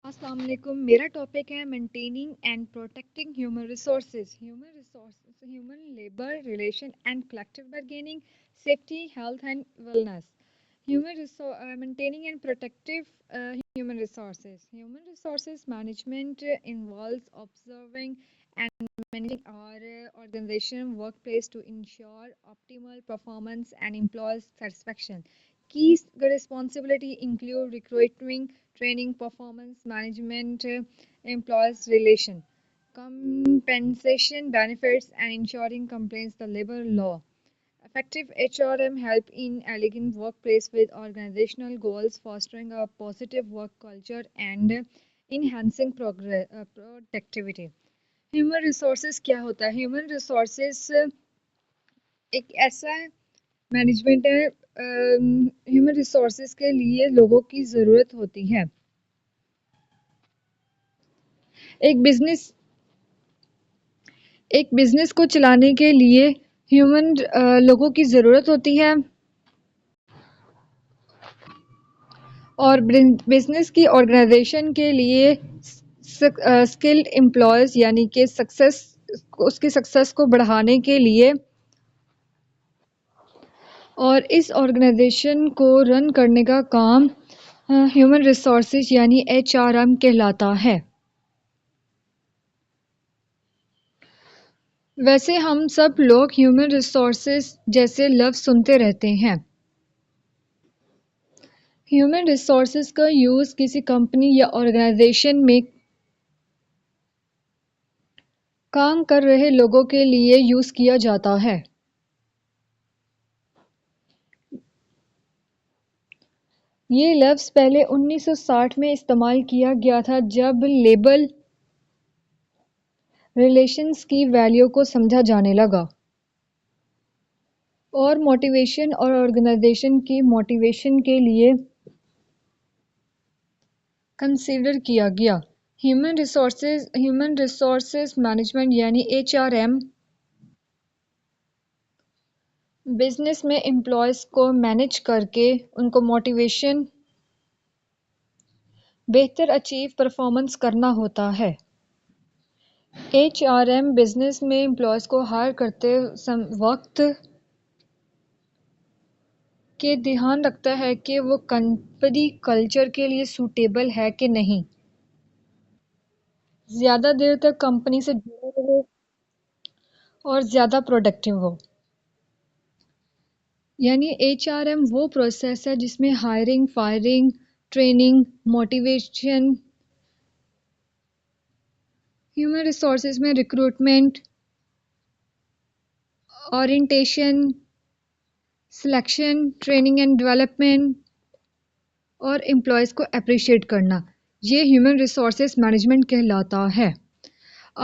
अस्सलाम वालेकुम। मेरा टॉपिक है maintaining and protecting human resources. Human labour relation and collective bargaining, safety, health and wellness. Maintaining and protective human resources. Human resources management involves observing and managing our organization workplace to ensure optimal performance and employee satisfaction. Key responsibility include recruiting, training, performance management, employees relation, compensation benefits, and ensuring compliance the labor law. Effective HRM help in aligning workplace with organizational goals, fostering a positive work culture, and enhancing productivity. Human resources क्या होता है? Human resources एक ऐसा management है। Human resources के लिए लोगों की ज़रूरत होती है। एक बिजनेस एक बिजनेस को चलाने के लिए ह्यूमन लोगों की ज़रूरत होती है और बिजनेस की ऑर्गेनाइजेशन के लिए स्किल्ड एम्प्लॉयज़ यानी कि उसकी सक्सेस को बढ़ाने के लिए और इस ऑर्गेनाइजेशन को रन करने का काम ह्यूमन रिसोर्सेज यानी एचआरएम कहलाता है। वैसे हम सब लोग ह्यूमन रिसोर्सेज जैसे लफ्ज़ सुनते रहते हैं। ह्यूमन रिसोर्सेज का यूज़ किसी कंपनी या ऑर्गेनाइजेशन में काम कर रहे लोगों के लिए यूज़ किया जाता है। ये लफ्ज़ पहले 1960 में इस्तेमाल किया गया था जब लेबर रिलेशंस की वैल्यू को समझा जाने लगा और मोटिवेशन और ऑर्गेनाइजेशन की मोटिवेशन के लिए कंसीडर किया गया। ह्यूमन रिसोर्सेज मैनेजमेंट यानी एचआरएम बिजनेस में एम्प्लॉयज़ को मैनेज करके उनको मोटिवेशन बेहतर अचीव परफॉर्मेंस करना होता है। एचआरएम बिजनेस में एम्प्लॉयज़ को हायर करते वक्त के ध्यान रखता है कि वो कंपनी कल्चर के लिए सूटेबल है कि नहीं, ज़्यादा देर तक कंपनी से जुड़े रहे और ज़्यादा प्रोडक्टिव हो। यानी एचआरएम वो प्रोसेस है जिसमें hiring, firing, training, motivation, human resources में recruitment, orientation, selection, training and development और एम्प्लॉयज़ को अप्रिशिएट करना, ये ह्यूमन रिसोर्सेज मैनेजमेंट कहलाता है।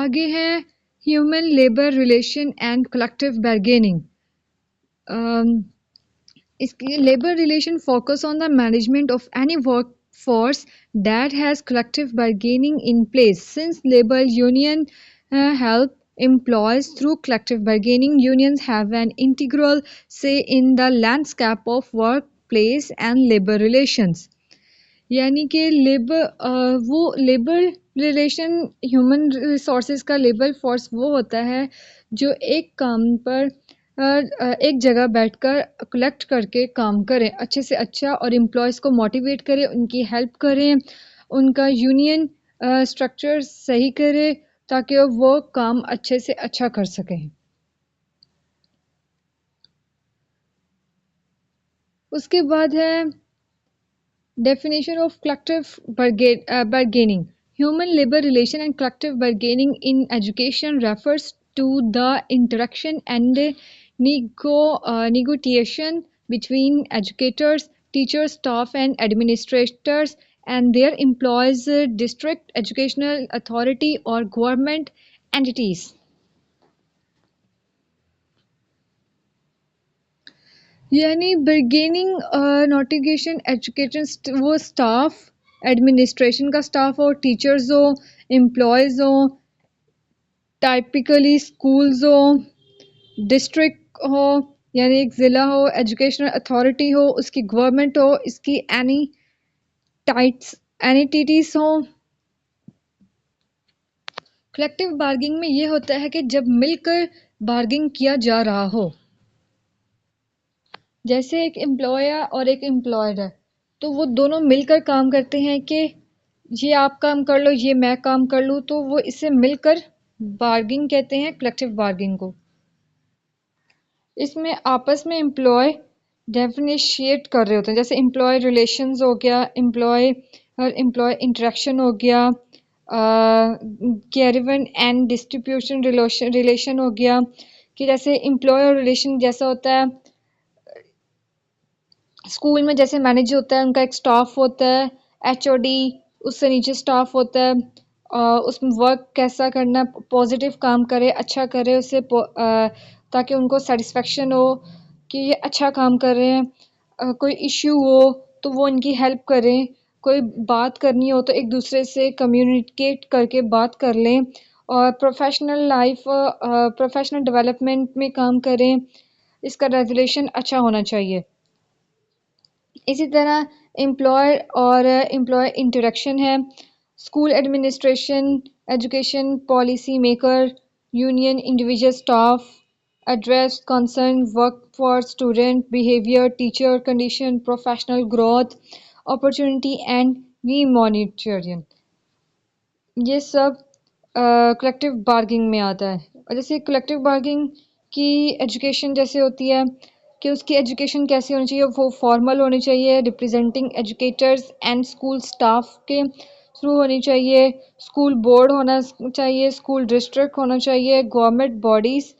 आगे है human labour relation and collective bargaining. इसकी labour relation focus on the management of any workforce that has collective bargaining in place. Since labor union help employees through collective bargaining, unions have an integral say in the landscape of workplace and labor relations. यानी कि labour relation human resources का labour force वो होता है जो एक काम पर एक जगह बैठकर कलेक्ट करके काम करें अच्छे से अच्छा और एम्प्लॉयज़ को मोटिवेट करें, उनकी हेल्प करें, उनका यूनियन स्ट्रक्चर सही करें ताकि वो काम अच्छे से अच्छा कर सकें। उसके बाद है Definition of collective bargaining. Human labor relation and collective bargaining in education refers to the interaction and negotiation between educators, teachers, staff and administrators and their employees, district educational authority or government entities. यानी bargaining notification education वो staff administration का staff हो, teachers हो, employees हो, typically schools हो, district हो यानी एक ज़िला हो, एजुकेशनल अथॉरिटी हो, उसकी गवर्नमेंट हो, इसकी एनी टाइट्स एनिटिटीज़ हो, कलेक्टिव बार्गिंग में ये होता है कि जब मिलकर बार्गिंग किया जा रहा हो, जैसे एक एम्प्लॉयर और एक एम्प्लॉयड है, तो वो दोनों मिलकर काम करते हैं कि ये आप काम कर लो, ये मैं काम कर लूँ, तो वो इसे मिलकर बार्गिंग कहते हैं, कलेक्टिव बार्गिंग को। इसमें आपस में एम्प्लॉय डिफरेंशिएट कर रहे होते हैं, जैसे एम्प्लॉय रिलेशंस हो गया, एम्प्लॉय और एम्प्लॉय इंटरेक्शन हो गया, कैरिवन एंड डिस्ट्रीब्यूशन रिलेशन हो गया, कि जैसे एम्प्लॉय और रिलेशन जैसा होता है स्कूल में, जैसे मैनेजर होता है उनका एक स्टाफ होता है, एचओडी, उससे नीचे स्टाफ होता है, उसमें वर्क कैसा करना, पॉजिटिव काम करे, अच्छा करे, उससे ताकि उनको सेटिस्फेक्शन हो कि ये अच्छा काम कर रहे हैं। कोई इश्यू हो तो वो उनकी हेल्प करें, कोई बात करनी हो तो एक दूसरे से कम्युनिकेट करके बात कर लें, और प्रोफेशनल डेवलपमेंट में काम करें। इसका रेजोल्यूशन अच्छा होना चाहिए। इसी तरह एम्प्लॉयर और एम्प्लॉय इंटरेक्शन है, school administration, education policy maker, union, individual staff, address concern work for student behaviour, teacher condition, professional growth, opportunity and remonitoring. ये सब कलेक्टिव बार्गिंग में आता है। और जैसे कलेक्टिव बार्गिंग की एजुकेशन जैसे होती है कि उसकी एजुकेशन कैसी होनी चाहिए, वो फॉर्मल होनी चाहिए, representing educators and school staff के थ्रू होनी चाहिए, स्कूल बोर्ड होना चाहिए, स्कूल डिस्ट्रिक्ट होना चाहिए, government bodies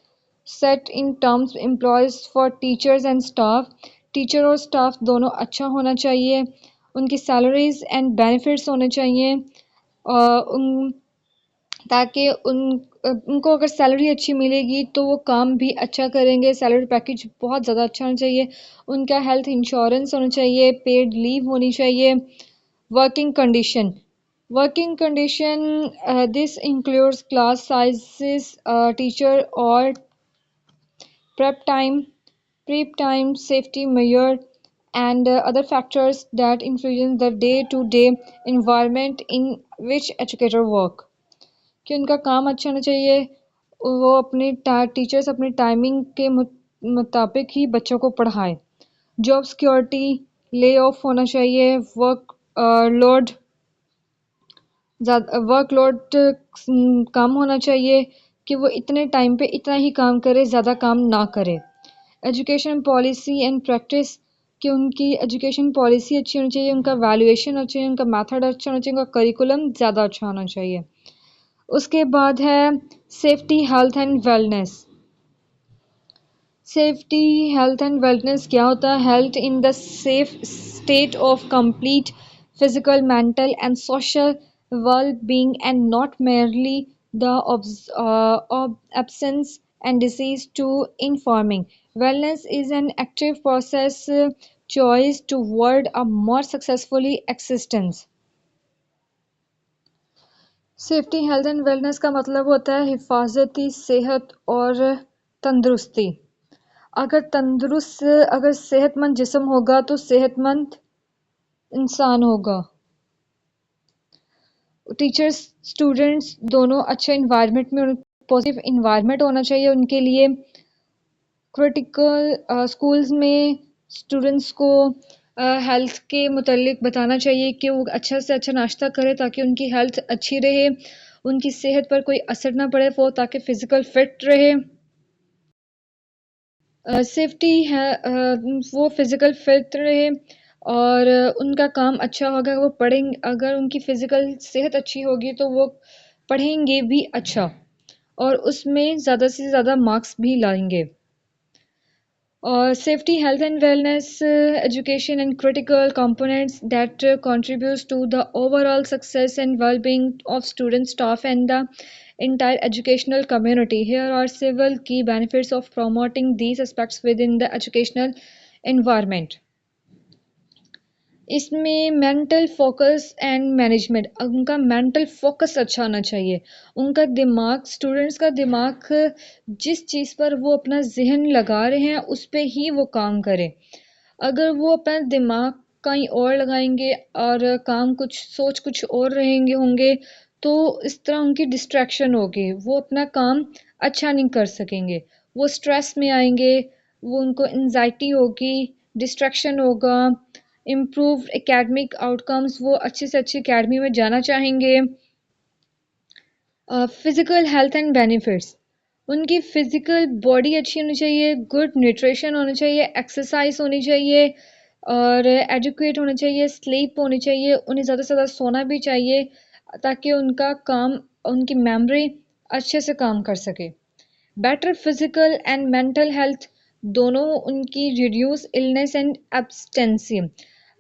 set in terms employees for teachers and staff, teacher और स्टाफ दोनों अच्छा होना चाहिए, उनकी सैलरीज एंड बेनिफिट्स होने चाहिए, उन ताकि उनको अगर सैलरी अच्छी मिलेगी तो वो काम भी अच्छा करेंगे, सैलरी पैकेज बहुत ज़्यादा अच्छा होना चाहिए, उनका हेल्थ इंश्योरेंस होना चाहिए, पेड लीव होनी चाहिए। Working condition, working condition this includes class sizes, teacher और prep time, prep time, safety measure, and other factors that influence the day-to-day environment in which educator work. कि उनका काम अच्छा होना चाहिए, वो अपने टीचर्स अपने टाइमिंग के मुताबिक ही बच्चों को पढ़ाएं। जॉब सिक्योरिटी, ले ऑफ होना चाहिए, लोड वर्कलोड कम होना चाहिए, कि वो इतने टाइम पे इतना ही काम करे, ज़्यादा काम ना करे। एजुकेशन पॉलिसी एंड प्रैक्टिस, कि उनकी एजुकेशन पॉलिसी अच्छी होनी चाहिए, उनका वैल्यूएशन अच्छा चाहिए, उनका मेथड अच्छा होना चाहिए, उनका करिकुलम ज़्यादा अच्छा होना चाहिए। उसके बाद है safety, health and wellness. Safety, health and wellness क्या होता है? Health in the safe state of complete physical, mental and social well-being, and not merely the absence and disease to informing. Wellness is an active process, choice toward a more successfully existence. Safety, health and wellness का मतलब होता है हिफाजती सेहत और तंदुरुस्ती। अगर सेहतमंद जिस्म होगा तो सेहतमंद इंसान होगा। टीचर्स स्टूडेंट्स दोनों अच्छे इन्वायरमेंट में, पॉजिटिव इन्वायरमेंट होना चाहिए उनके लिए। क्रिटिकल स्कूल्स में स्टूडेंट्स को हेल्थ के मुतल्लिक बताना चाहिए कि वो अच्छा से अच्छा नाश्ता करें ताकि उनकी हेल्थ अच्छी रहे, उनकी सेहत पर कोई असर ना पड़े, वो ताकि फ़िज़िकल फ़िट रहे। सेफ्टी है, वो फिज़िकल फिट रहे, और उनका काम अच्छा होगा, वो पढ़ेंगे, अगर उनकी फ़िज़िकल सेहत अच्छी होगी तो वो पढ़ेंगे भी अच्छा, और उसमें ज़्यादा से ज़्यादा मार्क्स भी लाएंगे। और safety, health and wellness, education and critical components that contributes to the overall success and well-being of students, staff and the entire educational community. Here are several key benefits of promoting these aspects within the educational environment. इसमें mental focus and management, उनका mental focus अच्छा होना चाहिए, उनका दिमाग, students का दिमाग जिस चीज़ पर वो अपना जहन लगा रहे हैं उस पे ही वो काम करें। अगर वो अपना दिमाग कहीं और लगाएंगे और काम कुछ सोच कुछ और रहेंगे होंगे तो इस तरह उनकी डिस्ट्रैक्शन होगी, वो अपना काम अच्छा नहीं कर सकेंगे, वो स्ट्रेस में आएंगे, वो उनको एंजाइटी होगी, डिस्ट्रैक्शन होगा, इम्प्रूव एकेडमिक आउटकम्स, वो अच्छे से अच्छी एकेडमी में जाना चाहेंगे। फिजिकल हेल्थ एंड बेनिफिट्स, उनकी फिजिकल बॉडी अच्छी होनी चाहिए, गुड न्यूट्रिशन होनी चाहिए, एक्सरसाइज होनी चाहिए और एजुकेट होना चाहिए, स्लीप होनी चाहिए, उन्हें ज़्यादा से ज़्यादा सोना भी चाहिए ताकि उनका काम, उनकी मेमोरी अच्छे से काम कर सके। Better physical and mental health, दोनों उनकी रिड्यूस इलनेस एंड एब्सटेंसी,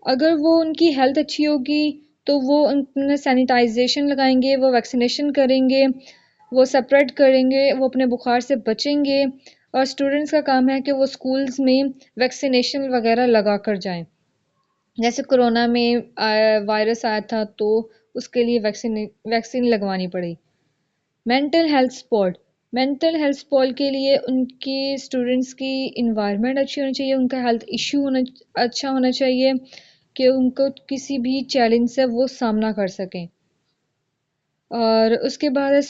अगर वो उनकी हेल्थ अच्छी होगी तो वो उनमें सैनिटाइजेशन लगाएंगे, वो वैक्सीनेशन करेंगे, वो सेपरेट करेंगे, वो अपने बुखार से बचेंगे। और स्टूडेंट्स का काम है कि वो स्कूल्स में वैक्सीनेशन वगैरह लगा कर जाएं, जैसे कोरोना में वायरस आया था तो उसके लिए वैक्सीन लगवानी पड़ी। Mental health support, mental health support के लिए उनकी स्टूडेंट्स की इन्वायरमेंट अच्छी होनी चाहिए, उनका हेल्थ इशू होना अच्छा होना चाहिए कि उनको किसी भी चैलेंज से वो सामना कर सकें। और उसके बाद है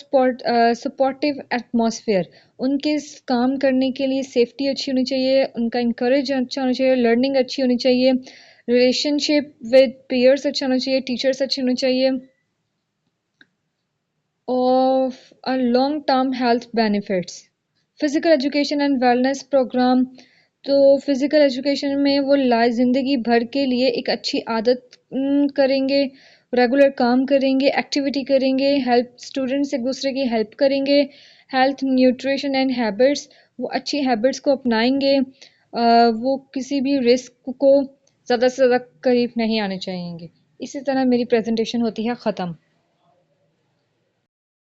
सपोर्टिव एटमॉस्फेयर, उनके काम करने के लिए सेफ्टी अच्छी होनी चाहिए, उनका इंकरेज अच्छा होना चाहिए, लर्निंग अच्छी होनी चाहिए, रिलेशनशिप विद पीयर्स अच्छा होना चाहिए, टीचर्स अच्छे होने चाहिए। Of a long-term health benefits, physical education and wellness program, तो फिजिकल एजुकेशन में वो ज़िंदगी भर के लिए एक अच्छी आदत करेंगे, रेगुलर काम करेंगे, एक्टिविटी करेंगे, हेल्प स्टूडेंट्स एक दूसरे की हेल्प करेंगे, हेल्थ न्यूट्रिशन एंड हैबिट्स, वो अच्छी हैबिट्स को अपनाएंगे, वो किसी भी रिस्क को ज़्यादा से ज़्यादा करीब नहीं आने चाहेंगे। इसी तरह मेरी प्रेजेंटेशन होती है ख़त्म।